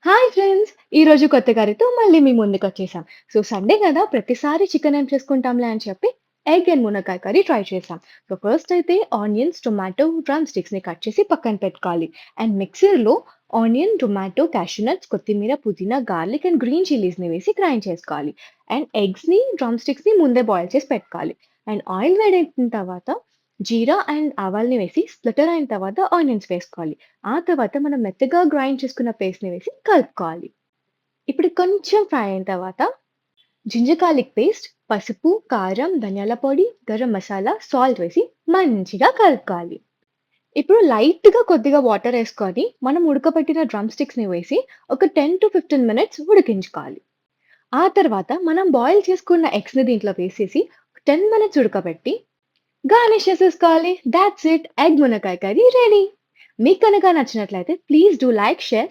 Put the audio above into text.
Hi friends! ఈరోజు కొత్త కర్రీతో మళ్ళీ మీ ముందుకొచ్చేసాం. సండే గదా! ప్రతిసారి చికెన్ ఏం చేసుకుంటాంలే అని చెప్పి ఎగ్ అండ్ మునక్కాయ కర్రీ ట్రై చేశాం. ఫస్ట్ అయితే ఆనియన్స్, టొమాటో, డ్రమ్ స్టిక్స్‌ని కట్ చేసి పక్కన పెట్టుకోవాలి. అండ్ మిక్సీలో ఆనియన్, టొమాటో, కాష్యూ నట్స్, కొత్తిమీర, పుదీనా, గార్లిక్ అండ్ గ్రీన్ చిల్లీస్‌ని వేసి గ్రైండ్ చేసుకోవాలి. అండ్ ఎగ్స్‌ని, డ్రమ్ స్టిక్స్‌ని ముందే బాయిల్ చేసి పెట్టుకోవాలి. అండ్ ఆయిల్ వేడెక్కిన తర్వాత జీరా అండ్ ఆవాల్ని వేసి స్ప్లిటర్ అయిన తర్వాత ఆనియన్స్ వేసుకోవాలి. ఆ తర్వాత మనం మెత్తగా గ్రైండ్ చేసుకున్న పేస్ట్‌ని వేసి కలుపుకోవాలి. ఇప్పుడు కొంచెం ఫ్రై అయిన తర్వాత జింజర్ గార్లిక్ పేస్ట్, పసుపు, కారం, ధనియాల పొడి, గరం మసాలా, సాల్ట్ వేసి మంచిగా కలుపుకోవాలి. ఇప్పుడు లైట్‌గా కొద్దిగా వాటర్ ఏసుకొని మనం ఉడకబెట్టిన డ్రమ్ స్టిక్స్‌ని వేసి ఒక 10-15 మినిట్స్ ఉడికించుకోవాలి. ఆ తర్వాత మనం బాయిల్ చేసుకున్న ఎగ్స్‌ని దీంట్లో వేసేసి 10 మినిట్స్ ఉడకబెట్టి గార్నిష్ చేసేసుకోవాలి. Thoughts it. ఎగ్ మునక్కాయ కర్రీ రెడీ. మీకు గనక నచ్చినట్లయితే ప్లీజ్ డూ లైక్, షేర్